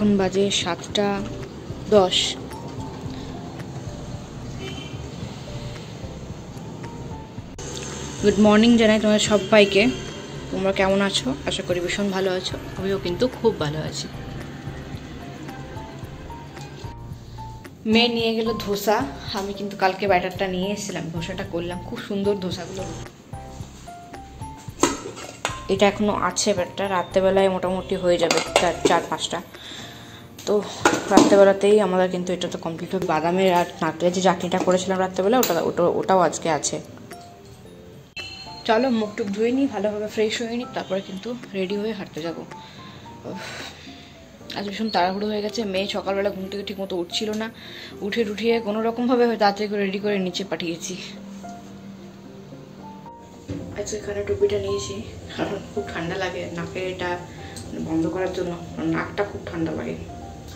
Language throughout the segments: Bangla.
এখন বাজে 7:10। গুড মর্নিং জানাই তোমাদের সবাইকে। তোমরা কেমন আছো? আশা করি ভীষণ ভালো আছো। আমিও কিন্তু খুব ভালো আছি। মেয়ে নিয়ে গেল ধোসা। আমি কিন্তু কালকে ব্যাটারটা নিয়ে এসেছিলাম, ধোসাটা করলাম, খুব সুন্দর ধোসাগুলো। এটা এখনো আছে ব্যাটারটা, রাত্রেবেলায় মোটামুটি হয়ে যাবে 4-5টা। তো রাত্রেবেলাতেই আমাদের কিন্তু এটা তো কমপ্লিট হবে। বাদামের আর নারকেলের যে চাটনিটা করেছিলাম রাত্রেবেলা, ওটাও আজকে আছে। চলো মুখ টুক ধুয়ে নিই, ভালোভাবে ফ্রেশ হয়ে নিই, তারপরে কিন্তু রেডি হয়ে হাঁটতে যাবো। আজ ভীষণ তাড়াহুড়ো হয়ে গেছে। মেয়ে সকালবেলা ঘুম থেকে ঠিক মতো উঠছিল না, উঠিয়ে কোনো রকমভাবে তাড়াতাড়ি করে রেডি করে নিচে পাঠিয়েছি। আজকে এখানে টুপিটা নিয়েছি কারণ খুব ঠান্ডা লাগে, নাকে এটা বন্ধ করার জন্য। নাকটা খুব ঠান্ডা লাগে,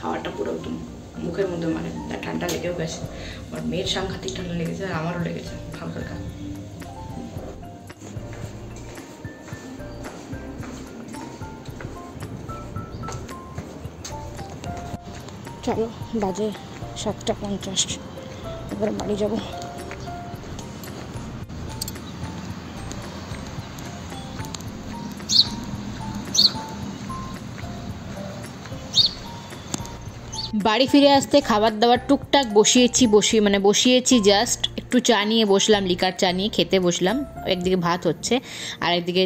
হাওয়াটা পুরো একদম মুখের মধ্যে, মানে ঠান্ডা লেগেও গেছে। আমার মেয়ের সাংঘাতিক ঠান্ডা লেগেছে আর আমারও লেগেছে হালকা হালকা। চলো বাজে 7:50, এবার বাড়ি যাব। বাড়ি ফিরে আসতে খাবার দাবার টুকটাক বসিয়েছি জাস্ট একটু চা নিয়ে বসলাম, লিকার চা নিয়ে খেতে বসলাম। একদিকে ভাত হচ্ছে আর একদিকে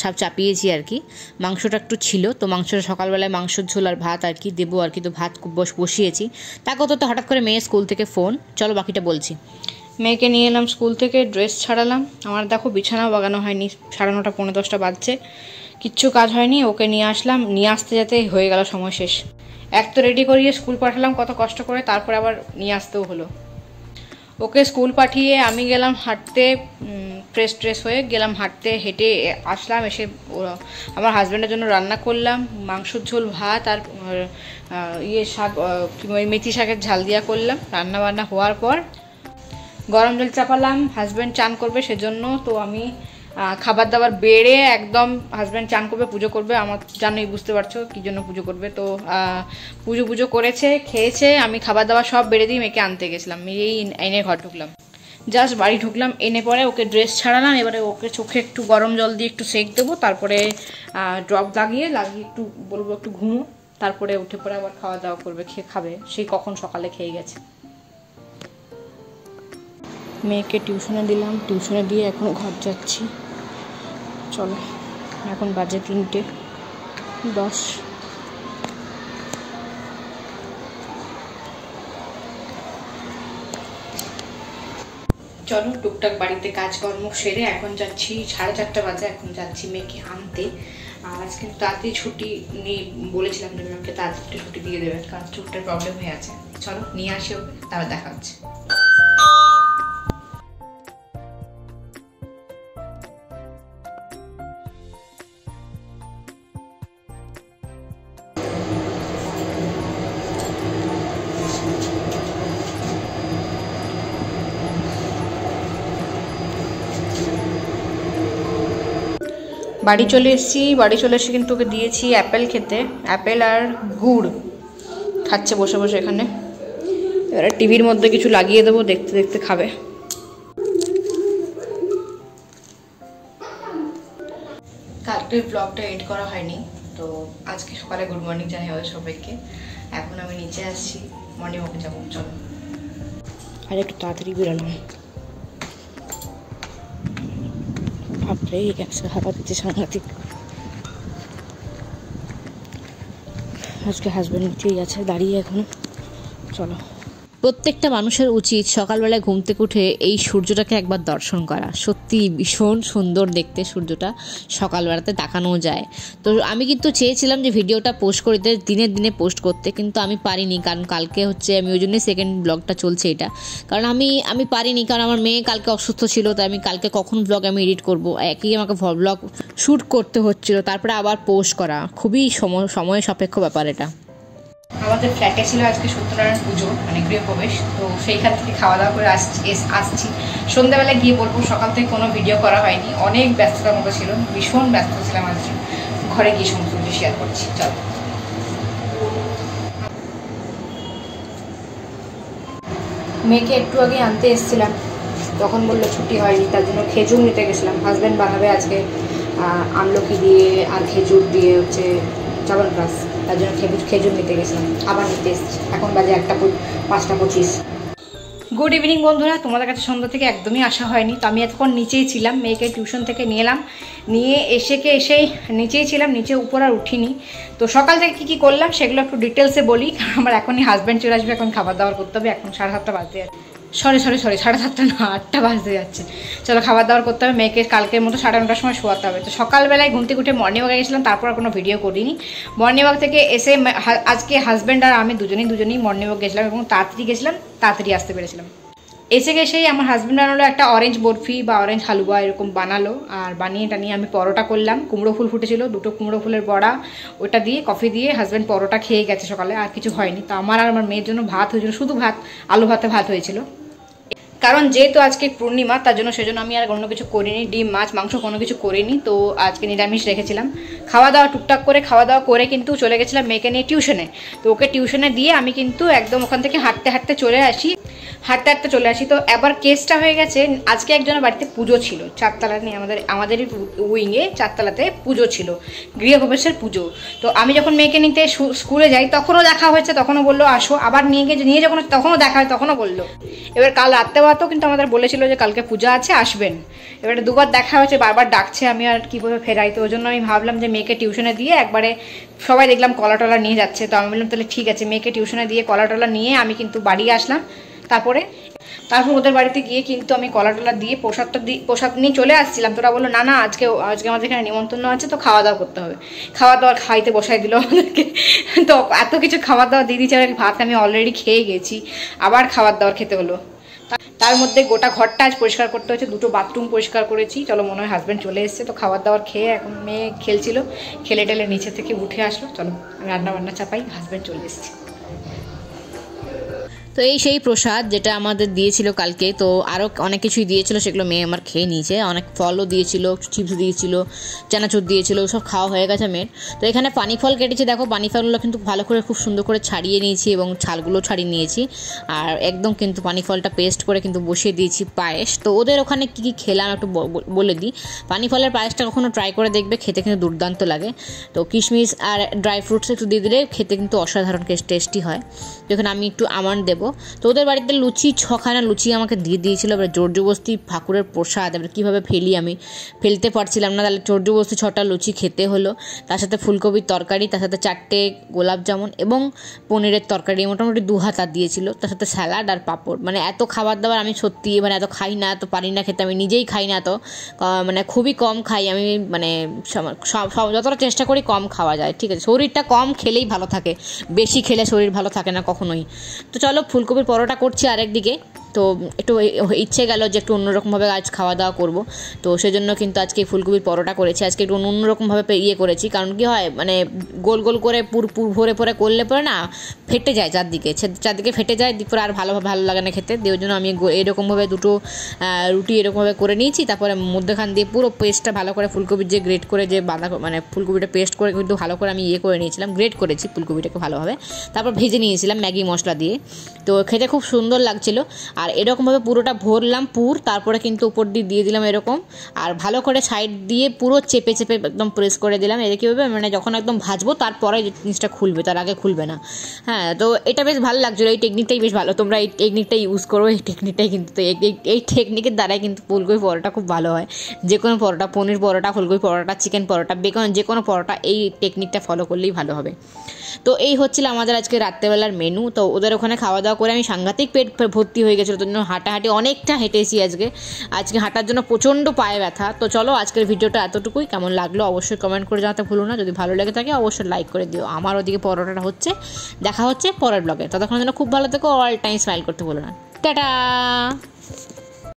সব চাপিয়েছি আর কি। মাংসটা একটু ছিল, তো মাংসটা সকালবেলায় মাংসর ঝোল আর ভাত আর কি দেবো আর কি, তো ভাত বসিয়েছি। তাকে তো হঠাৎ করে মেয়ে স্কুল থেকে ফোন। চলো বাকিটা বলছি। মেয়েকে নিয়ে এলাম স্কুল থেকে, ড্রেস ছাড়ালাম। আমার দেখো বিছানাও বাগানো হয়নি, 9:30 পৌনে 10টা বাজছে, কিচ্ছু কাজ হয়নি। ওকে নিয়ে আসলাম, নিয়ে আসতে যেতে হয়ে গেল সময় শেষ। এক তো রেডি করিয়ে স্কুল পাঠালাম কত কষ্ট করে, তারপরে আবার নিয়ে আসতেও হলো। ওকে স্কুল পাঠিয়ে আমি গেলাম হাঁটতে, ফ্রেশ হয়ে গেলাম হাঁটতে, হেঁটে আসলাম। এসে আমার হাজব্যান্ডের জন্য রান্না করলাম, মাংসর ঝোল, ভাত আর শাক, মেথি শাকের ঝাল দিয়া করলাম। রান্না বান্না হওয়ার পর গরম জল চাপালাম, হাজব্যান্ড চান করবে সেজন্য। তো আমি খাবার দাবার বেড়ে একদম, হাজব্যান্ড চান করবে, পুজো করবে, আমার জানোই, বুঝতে পারছো কী জন্য পুজো করবে। তো পুজো করেছে, খেয়েছে, আমি খাবার দাবার সব বেড়ে দিয়ে মেয়েকে আনতে গেছিলাম। এই এনে ঘর ঢুকলাম, জাস্ট বাড়ি ঢুকলাম, এনে পরে ওকে ড্রেস ছাড়ালাম। এবারে ওকে চোখে একটু গরম জল দিয়ে একটু সেঁক দেবো, তারপরে ড্রপ লাগিয়ে একটু বলবো একটু ঘুমো, তারপরে উঠে পরে আবার খাওয়া দাওয়া করবে, খাবে। সেই কখন সকালে খেয়ে গেছে। মেয়েকে টিউশনে দিলাম, টিউশনে দিয়ে এখন ঘর যাচ্ছি। চলো, এখন বাজে 3:10। চলো টুকটাক বাড়িতে কাজকর্ম সেরে এখন যাচ্ছি, 4:30 বাজে, এখন যাচ্ছি মেয়েকে আনতে। আর আজকে তাড়াতাড়ি ছুটি নিয়ে বলেছিলাম যে মেয়েকে তাড়াতাড়ি ছুটি দিয়ে দেবে, কারণ ছুটির প্রবলেম হয়ে আছে। চলো নিয়ে আসি ওকে, তারপর দেখা হচ্ছে। বাড়ি চলে এসে কিন্তু ওকে দিয়েছি অ্যাপেল খেতে, অ্যাপেল আর গুড় খাচ্ছে বসে বসে এখানে। এবারে টিভির মধ্যে কিছু লাগিয়ে দেবো, দেখতে দেখতে খাবে। কালকে ব্লগটা এড করা হয়নি, তো আজকে সকালে গুড মর্নিং জানাই ওদের সবাইকে। এখন আমি নিচে আসছি, মর্নিং ওকে যাবো। চলো আর একটু তাড়াতাড়ি বেরোলাম। বাপরে গ্যাসে হাওয়া দিচ্ছে সাংঘাতিক। আজকে হাজব্যান্ড নিচেই আছে দাঁড়িয়ে এখনো। চলো, প্রত্যেকটা মানুষের উচিত সকালবেলায় ঘুম থেকে উঠে এই সূর্যটাকে একবার দর্শন করা। সত্যি ভীষণ সুন্দর দেখতে সূর্যটা, সকালবেলাতে তাকানোও যায়। তো আমি কিন্তু চেয়েছিলাম যে ভিডিওটা পোস্ট করে দিনে পোস্ট করতে, কিন্তু আমি পারিনি, কারণ কালকে হচ্ছে আমি ওই জন্যই সেকেন্ড ব্লগটা চলছে এটা। কারণ আমি পারিনি, কারণ আমার মেয়ে কালকে অসুস্থ ছিল, তাই আমি কালকে কখন ব্লগ আমি এডিট করব, একই আমাকে ব্লগ শ্যুট করতে হচ্ছিল, তারপরে আবার পোস্ট করা, খুবই সময় সাপেক্ষ ব্যাপার এটা। আমাদের ফ্ল্যাটে ছিল আজকে সত্যনারায়ণ পুজো, মানে গৃহপ্রবেশ, তো সেইখান থেকে খাওয়া দাওয়া করে আসছি। সন্ধ্যাবেলায় গিয়ে বলবো, সকাল থেকে কোনো ভিডিও করা হয়নি, অনেক ব্যস্ততার মতো ছিল, ভীষণ ব্যস্ত ছিলাম আজকে। ঘরে গিয়ে সমস্ত কিছু শেয়ার করছি। চলো। মেয়েকে একটু আগে আনতে এসেছিলাম, তখন বললো ছুটি হয়নি, তার জন্য খেজুর নিতে গেছিলাম। হাজব্যান্ড বানাবে আজকে আমলকি দিয়ে আর খেজুর দিয়ে হচ্ছে চ্যবনপ্রাশ, তার জন্য খেজুর নিতে গেছিলাম, আবার নিতে এসেছি। এখন বাজে 5:25। গুড ইভিনিং বন্ধুরা, তোমাদের কাছে সন্ধ্যা থেকে একদমই আসা হয়নি। তো আমি এতক্ষণ নিচেই ছিলাম, মেয়েকে টিউশন থেকে নিয়ে এসেই নিচেই ছিলাম, নিচে উপর আর উঠিনি। তো সকাল থেকে কী কী করলাম সেগুলো একটু ডিটেলসে বলি, কারণ আমার এখনই হাজব্যান্ড চলে আসবে, এখন খাবার দাবার করতে হবে। এখন 7:30 বাজতে যাচ্ছে, সরি 7:30 না, 8টা বাজতে যাচ্ছে। চলো খাবার দাবার করতে হবে, মেয়েকে কালকের মতো 9:30টার সময় শোয়াতে হবে। তো সকালবেলায় ঘুম থেকে উঠে মর্নিং ওয়াকে গেছিলাম, তারপর আর কোনো ভিডিও করিনি। মর্নিং ওয়াক থেকে এসে আজকে হাজব্যান্ড আর আমি দুজনেই মর্নিং ওয়াক গেছিলাম, এবং তাড়াতাড়ি গেছিলাম, তাড়াতাড়ি আসতে পেরেছিলাম। এসেই আমার হাজব্যান্ড আনলো একটা অরেঞ্জ বরফি বা অরেঞ্জ হালুয়া এরকম বানালো, আর বানিয়ে আমি পরোটা করলাম। কুমড়ো ফুল ফুটেছিল, 2টো কুমড়ো ফুলের বড়া, ওটা দিয়ে কফি দিয়ে হাজব্যান্ড পরোটা খেয়ে গেছে সকালে, আর কিছু হয়নি। তো আমার আর আমার মেয়ের জন্য ভাত হয়েছিল, শুধু ভাত, আলু ভাত হয়েছিল। কারণ যেহেতু আজকে পূর্ণিমা, তার জন্য সেজন্য আমি আর অন্য কিছু করিনি, ডিম মাছ মাংস কোনো কিছু করিনি। তো আজকে নিরামিষ রেখেছিলাম। খাওয়া দাওয়া টুকটাক করে কিন্তু চলে গেছিলাম মেয়েকে নিয়ে টিউশনে। তো ওকে টিউশনে দিয়ে আমি কিন্তু একদম ওখান থেকে হাঁটতে চলে আসি। তো এবার কেসটা হয়ে গেছে, আজকে একজনের বাড়িতে পুজো ছিল, 4তলা নিয়ে আমাদেরই উইংয়ে 4তলাতে পুজো ছিল, গৃহপ্রবেশের পুজো। তো আমি যখন মেয়েকে নিতে স্কুলে যাই তখনও দেখা হয়েছে, তখনও বললো আসো, আবার নিয়ে যখন তখনও দেখা হয় তখনও বললো। এবার কাল রাত্রেবেলাতেও কিন্তু আমাদের বলেছিল যে কালকে পূজা আছে, আসবেন। এবারে 2বার দেখা হয়েছে, বারবার ডাকছে, আমি আর কীভাবে ফেরাই। তো ওই জন্য আমি ভাবলাম যে মেয়েকে টিউশনে দিয়ে একবারে, সবাই দেখলাম কলা টলা নিয়ে যাচ্ছে, তো আমি বললাম তাহলে ঠিক আছে, মেয়েকে টিউশনে দিয়ে কলা টলা নিয়ে আমি কিন্তু বাড়ি আসলাম। তারপর ওদের বাড়িতে গিয়ে কিন্তু আমি কলা টলা দিয়ে প্রসাদ নিয়ে চলে আসছিলাম। তোরা বললো না আজকে আমাদের এখানে নিমন্ত্রণ আছে, তো খাওয়া দাওয়া করতে হবে। খাওয়া দাওয়া খাইতে বসাই দিল আমাদেরকে। তো এত কিছু খাবার দাওয়া দিয়ে দিচ্ছে, ভাত আমি অলরেডি খেয়ে গেছি, আবার খাবার দাওয়ার খেতে হলো। তার মধ্যে গোটা ঘরটা আজ পরিষ্কার করতে হচ্ছে, 2টো বাথরুম পরিষ্কার করেছি। চলো, মনে হয় হাজব্যান্ড চলে এসছে। তো খাবার দাবার খেয়ে এখন মেয়ে খেলছিল, খেলে টেলে নিচে থেকে উঠে আসলো। চলো রান্না বান্না চাপাই, হাজব্যান্ড চলে এসছে। তো এই সেই প্রসাদ যেটা আমাদের দিয়েছিল কালকে। তো আরও অনেক কিছুই দিয়েছিল, সেগুলো মেয়ে আমার খেয়ে নিয়েছে। অনেক ফলও দিয়েছিল, চিপস দিয়েছিল, চানাচুর দিয়েছিল, সব খাওয়া হয়ে গেছে মেয়ের। তো এখানে পানি ফল কেটেছি, দেখো পানি ফলগুলো কিন্তু ভালো করে খুব সুন্দর করে ছাড়িয়ে নিয়েছি এবং ছালগুলো ছাড়িয়ে নিয়েছি। আর একদম কিন্তু পানি ফলটা পেস্ট করে কিন্তু বসিয়ে দিয়েছি পায়েস। তো ওদের ওখানে কী কী খেলাম একটু বলে দিই। পানি ফলের পায়েসটা কখনো ট্রাই করে দেখবে, খেতে কিন্তু দুর্দান্ত লাগে। তো কিশমিশ আর ড্রাই ফ্রুটস একটু দিয়ে দিলে খেতে কিন্তু অসাধারণ টেস্টি হয়। তো এখানে আমি একটু আমন্ড দেবো। তো ওদের বাড়িতে লুচি 6খানা লুচি আমাকে দিয়ে দিয়েছিল। এবার জোরজবস্তি ঠাকুরের প্রসাদ, এবার কীভাবে আমি ফেলতে পারছিলাম না, তাহলে জোরজবস্তি 6টা লুচি খেতে হলো। তার সাথে ফুলকপির তরকারি, তার সাথে 4টে গোলাপ জামুন এবং পনিরের তরকারি, মোটামুটি 2 হাতা দিয়েছিল, তার সাথে স্যালাড আর পাঁপড়। মানে এত খাবার দাবার আমি সত্যি এত খাই না, এত পারি না খেতে, আমি নিজেই খাই না, তো খুবই কম খাই আমি। যতটা চেষ্টা করি কম খাওয়া যায়, ঠিক আছে। শরীরটা কম খেলেই ভালো থাকে, বেশি খেলে শরীর ভালো থাকে না কখনোই। তো চলো ফুলকপির পরোটা করছি আরেকদিকে। তো একটু ইচ্ছে গেল যে একটু অন্যরকমভাবে আজ খাওয়া দাওয়া করব। তো সেজন্য কিন্তু আজকে ফুলকপির পরোটা করেছি। আজকে একটু অন্যরকমভাবে করেছি, কারণ কি হয় গোল গোল করে পুর ভরে করলে পরে না ফেটে যায়, চারদিকে ফেটে যায়, পরে আর ভালো লাগে না খেতে। ওই জন্য আমি এরকমভাবে 2টো রুটি এরকমভাবে করে নিয়েছি। তারপরে মধ্যখান দিয়ে পুরো পেস্টটা ভালো করে, ফুলকপির যে গ্রেট করে যে ফুলকপিটা পেস্ট করে কিন্তু ভালো করে আমি করে নিয়েছিলাম, গ্রেট করেছি ফুলকপিটাকে ভালোভাবে, তারপর ভেজে নিয়েছিলাম ম্যাগি মশলা দিয়ে। তো খেতে খুব সুন্দর লাগছিল। আর এরকমভাবে পুরোটা ভরলাম তারপরে কিন্তু উপর দিয়ে দিলাম এরকম, আর ভালো করে সাইড দিয়ে পুরো চেপে একদম প্রেস করে দিলাম। এতে কী হবে, যখন একদম ভাজবো তারপরে জিনিসটা খুলবে, তার আগে খুলবে না। হ্যাঁ, তো এটা বেশ ভালো লাগছিলো, এই টেকনিকটাই বেশ ভালো, তোমরা এই টেকনিকটা ইউজ করো। এই টেকনিকটাই কিন্তু এই টেকনিকের দ্বারাই কিন্তু ফুলকপি পরোটা খুব ভালো হয়। যে কোনো পরোটা, পনির পরোটা, ফুলকপি পরোটা, চিকেন পরোটা, যে কোনো পরোটা এই টেকনিকটা ফলো করলেই ভালো হবে। তো এই হচ্ছিল আমাদের আজকে রাত্রেবেলার মেনু। তো ওদের ওখানে খাওয়া দাওয়া করে আমি সাংঘাতিক পেট ভর্তি হয়ে গেছিলো, তার জন্য হাঁটাহাঁটি অনেকটা হেঁটেছি আজকে হাঁটার জন্য প্রচণ্ড পায়ে ব্যথা। তো চলো আজকের ভিডিওটা এতটুকুই। কেমন লাগলো অবশ্যই কমেন্ট করে জানাতে ভুলো না। যদি ভালো লেগে থাকে অবশ্যই লাইক করে দিও। আমার ওদিকে পরোটাটা দেখা হচ্ছে পরের ব্লগে। ততক্ষণ যেন খুব ভালো থেকো, অল টাইম স্মাইল করতে ভুলো না। টাটা।